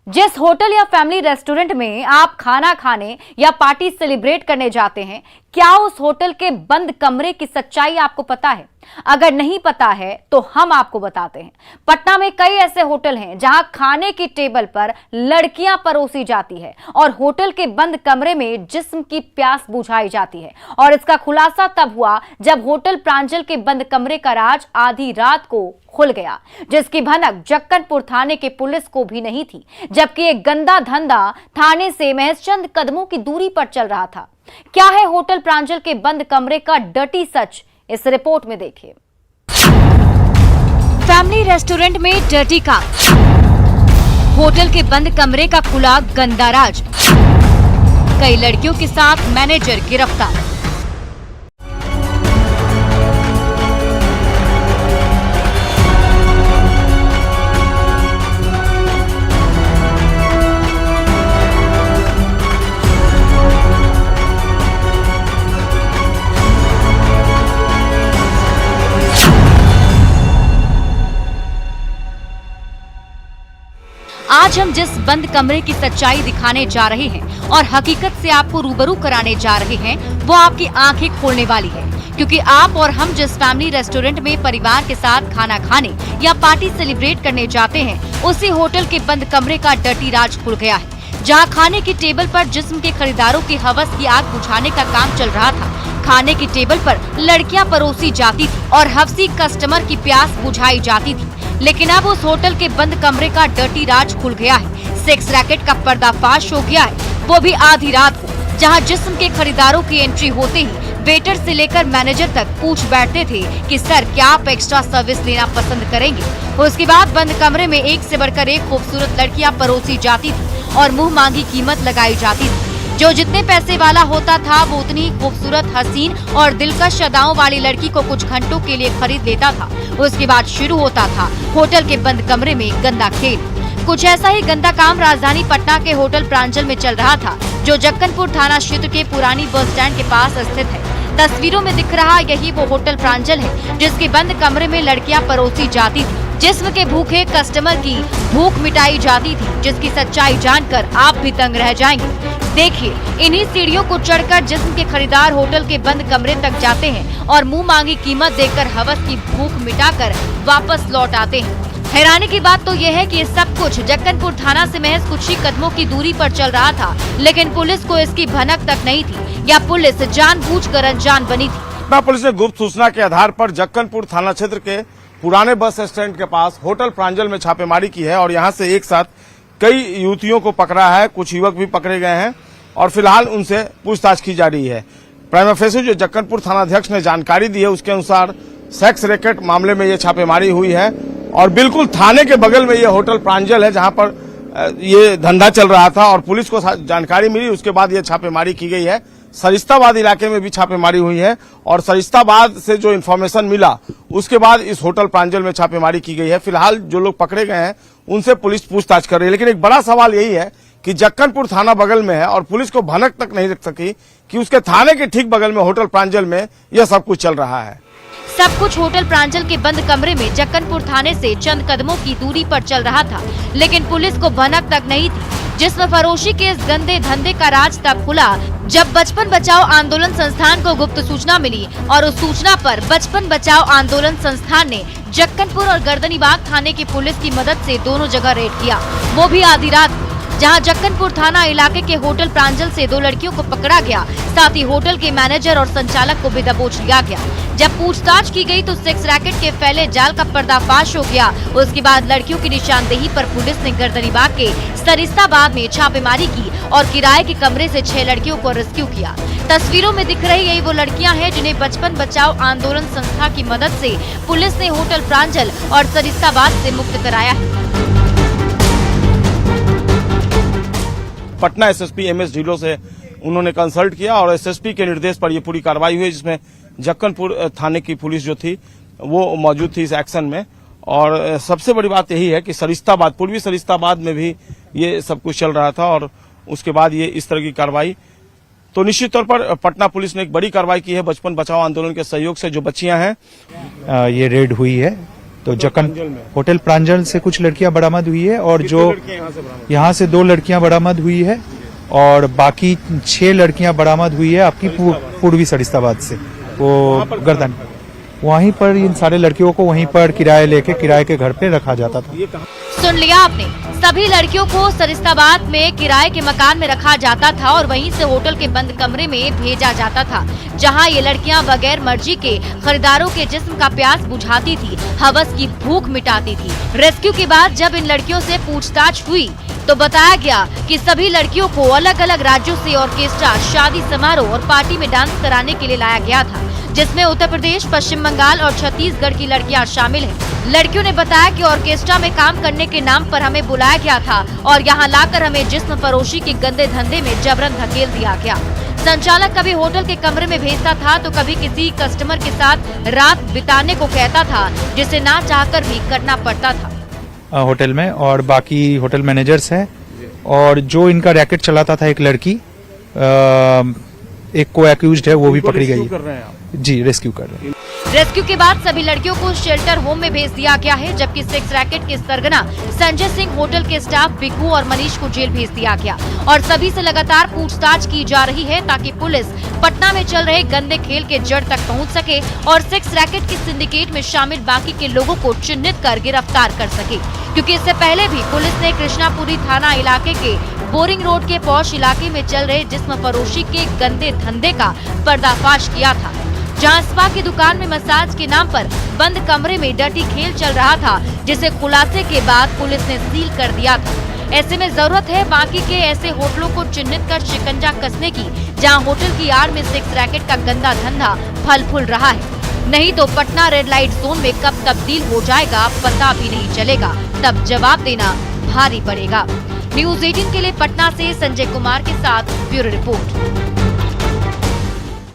जिस होटल या family restaurant में आप खाना खाने या पार्टी सेलिब्रेट करने जाते हैं, क्या उस होटल के बंद कमरे की सच्चाई आपको पता है? अगर नहीं पता है तो हम आपको बताते हैं। पटना में कई ऐसे होटल हैं जहां खाने की टेबल पर लड़कियां परोसी जाती है और होटल के बंद कमरे में जिस्म की प्यास बुझाई जाती है। और इसका खुलासा तब हुआ जब होटल प्रांजल के बंद कमरे का राज आधी रात को खुल गया, जिसकी भनक जक्कनपुर थाने के पुलिस को भी नहीं थी, जबकि एक गंदा धंधा थाने से महज चंद कदमों की दूरी पर चल रहा था। क्या है होटल प्रांजल के बंद कमरे का डर्टी सच, इस रिपोर्ट में देखिए। फैमिली रेस्टोरेंट में डर्टी काम, होटल के बंद कमरे का खुला गंदा राज, कई लड़कियों के साथ मैनेजर गिरफ्तार। आज हम जिस बंद कमरे की सच्चाई दिखाने जा रहे हैं और हकीकत से आपको रूबरू कराने जा रहे हैं, वो आपकी आंखें खोलने वाली है। क्योंकि आप और हम जिस फैमिली रेस्टोरेंट में परिवार के साथ खाना खाने या पार्टी सेलिब्रेट करने जाते हैं, उसी होटल के बंद कमरे का डर्टी राज खुल गया है। जहां खाने की टेबल पर जिस्म के खरीदारों की हवस की आग बुझाने का काम चल रहा था, खाने की टेबल पर लड़कियां परोसी जाती थी और हवसी कस्टमर की प्यास बुझाई जाती थी। लेकिन अब उस होटल के बंद कमरे का डर्टी राज खुल गया है। सेक्स रैकेट का पर्दाफाश हो गया है, वो भी आधी रात को, जहां जिस्म के खरीदारों की एंट्री होते ही वेटर से लेकर मैनेजर तक पूछ बैठते थे कि सर क्या आप एक्स्ट्रा सर्विस लेना पसंद करेंगे। उसके बाद बंद कमरे में एक से बढ़कर एक खूबसूरत लड़कियां परोसी जाती थी और मुंह मांगी कीमत लगाई जाती थी। जो जितने पैसे वाला होता था वो उतनी खूबसूरत, हसीन और दिलकश अदाओं वाली लड़की को कुछ घंटों के लिए खरीद लेता था। उसके बाद शुरू होता था होटल के बंद कमरे में गंदा खेल। कुछ ऐसा ही गंदा काम राजधानी पटना के होटल प्रांजल में चल रहा था, जो जक्कनपुर थाना क्षेत्र के पुरानी बस स्टैंड के पास स्थित है। तस्वीरों में दिख रहा यही वो होटल प्रांजल है, जिसके बंद कमरे में लड़कियां परोसी जाती थी, जिस्म के भूखे कस्टमर की भूख मिटाई जाती थी, जिसकी सच्चाई जानकर आप भी दंग रह जाएंगे। देखिए, इन्हीं सीढ़ियों को चढ़कर जिस्म के खरीदार होटल के बंद कमरे तक जाते हैं और मुंह मांगी कीमत देकर हवस की भूख मिटाकर वापस लौट आते हैं। हैरानी की बात तो यह है कि ये सब कुछ जक्कनपुर थाना से महज कुछ ही कदमों की दूरी पर चल रहा था, लेकिन पुलिस को इसकी भनक तक नहीं थी, या पुलिस जानबूझकर अनजान बनी थी। पुलिस ने गुप्त सूचना के आधार पर जक्कनपुर थाना क्षेत्र के पुराने बस स्टैंड के पास होटल प्रांजल में छापेमारी की है और यहां से एक साथ कई युवतियों को पकड़ा है, कुछ युवक भी पकड़े गए हैं और फिलहाल उनसे पूछताछ की जा रही है। प्राइमा फेसी जो जक्कनपुर थानाध्यक्ष ने जानकारी दी है, उसके अनुसार सेक्स रैकेट मामले में ये छापेमारी हुई है और बिल्कुल थाने के बगल में ये होटल प्रांजल है जहां पर ये धंधा चल रहा था और पुलिस को जानकारी मिली, उसके बाद ये छापेमारी की गई है। सरिस्ताबाद इलाके में भी छापेमारी हुई है और सरिस्ताबाद से जो इन्फॉर्मेशन मिला उसके बाद इस होटल प्रांजल में छापेमारी की गई है। फिलहाल जो लोग पकड़े गए हैं उनसे पुलिस पूछताछ कर रही है, लेकिन एक बड़ा सवाल यही है कि जक्कनपुर थाना बगल में है और पुलिस को भनक तक नहीं रख सकी कि उसके थाने के ठीक बगल में होटल प्रांजल में यह सब कुछ चल रहा है। सब कुछ होटल प्रांजल के बंद कमरे में जक्कनपुर थाने से चंद कदमों की दूरी पर चल रहा था, लेकिन पुलिस को भनक तक नहीं थी। जिस्म फरोशी के इस गंदे धंधे का राज तब खुला जब बचपन बचाओ आंदोलन संस्थान को गुप्त सूचना मिली और उस सूचना पर बचपन बचाओ आंदोलन संस्थान ने जक्कनपुर और गर्दनीबाग थाने की पुलिस की मदद से दोनों जगह रेड किया, वो भी आधी रात, जहां जक्कनपुर थाना इलाके के होटल प्रांजल से 2 लड़कियों को पकड़ा गया, साथ ही होटल के मैनेजर और संचालक को भी दबोच लिया गया। जब पूछताछ की गई तो सेक्स रैकेट के फैले जाल का पर्दाफाश हो गया। उसके बाद लड़कियों की निशानदेही पर पुलिस ने गर्दनीबाग के सरिस्ताबाद में छापेमारी की और किराए के कमरे से 6 लड़कियों को रेस्क्यू किया। तस्वीरों में दिख रही यही वो लड़कियां हैं जिन्हें बचपन बचाओ आंदोलन संस्था की मदद से पुलिस ने होटल प्रांजल और सरिस्ताबाद से मुक्त कराया है। पटना एसएसपी एमएस ढिल्लो से उन्होंने कंसल्ट किया और एसएसपी के निर्देश पर यह पूरी कार्रवाई हुई, जिसमें जक्कनपुर थाने की पुलिस जो थी वो मौजूद थी इस एक्शन में। और सबसे बड़ी बात यही है कि सरिस्ताबाद, पूर्वी सरिस्ताबाद में भी ये सब कुछ चल रहा था और उसके बाद ये इस तरह की कार्रवाई, तो निश्चित तौर पर पटना पुलिस ने एक बड़ी कार्रवाई की है बचपन बचाओ आंदोलन के सहयोग से। जो बच्चियां हैं ये रेड हुई है तो जक्कन प्रांजल में? होटल प्रांजल से कुछ लड़कियां बरामद हुई है और कितनी जो लड़कियां यहाँ से बरामद? यहाँ से 2 लड़कियां बरामद हुई है और बाकी 6 लड़कियां बरामद हुई है आपकी पूर्वी सरिस्ताबाद से। वो गर्दन वहीं पर इन सारे लड़कियों को वहीं पर किराए के घर पे रखा जाता था। ये कहाँ? सुन लिया आपने, सभी लड़कियों को सरिस्ताबाद में किराए के मकान में रखा जाता था और वहीं से होटल के बंद कमरे में भेजा जाता था, जहां ये लड़कियां बगैर मर्जी के खरीदारों के जिस्म का प्यास बुझाती थी, हवस की भूख मिटाती थी। रेस्क्यू के बाद जब इन लड़कियों से पूछताछ हुई तो बताया गया कि सभी लड़कियों को अलग अलग राज्यों से ऑर्केस्ट्रा, शादी समारोह और पार्टी में डांस कराने के लिए लाया गया था, जिसमें उत्तर प्रदेश, पश्चिम बंगाल और छत्तीसगढ़ की लड़कियां शामिल हैं। लड़कियों ने बताया कि ऑर्केस्ट्रा में काम करने के नाम पर हमें बुलाया गया था और यहाँ लाकर हमें जिस्म फरोशी के गंदे धंधे में जबरन धकेल दिया गया। संचालक कभी होटल के कमरे में भेजता था तो कभी किसी कस्टमर के साथ रात बिताने को कहता था, जिसे ना चाहकर भी करना पड़ता था होटल में। और बाकी होटल मैनेजर्स हैं और जो इनका रैकेट चलाता था एक लड़की, एक को एक्यूज्ड है, वो भी पकड़ी गई कर रहे हैं आप? जी, रेस्क्यू कर रहे हैं। रेस्क्यू के बाद सभी लड़कियों को शेल्टर होम में भेज दिया गया है, जबकि सेक्स रैकेट के सरगना संजय सिंह, होटल के स्टाफ बिक्कू और मनीष को जेल भेज दिया गया और सभी से लगातार पूछताछ की जा रही है ताकि पुलिस पटना में चल रहे गंदे खेल के जड़ तक पहुंच सके और सेक्स रैकेट के सिंडिकेट में शामिल बाकी के लोगों को चिन्हित कर गिरफ्तार कर सके, क्योंकि इससे पहले भी पुलिस ने कृष्णापुरी थाना इलाके के बोरिंग रोड के पौष इलाके में चल रहे जिस्म फरोशी के गंदे धंधे का पर्दाफाश किया था, जहां स्पा की दुकान में मसाज के नाम पर बंद कमरे में डर्टी खेल चल रहा था, जिसे खुलासे के बाद पुलिस ने सील कर दिया था। ऐसे में जरूरत है बाकी के ऐसे होटलों को चिन्हित कर शिकंजा कसने की, जहां होटल की आड़ में सेक्स रैकेट का गंदा धंधा फल फूल रहा है। नहीं तो पटना रेड लाइट जोन में कब तब्दील हो जाएगा पता भी नहीं चलेगा, तब जवाब देना भारी पड़ेगा। न्यूज़ 18 के लिए पटना से संजय कुमार के साथ ब्यूरो रिपोर्ट।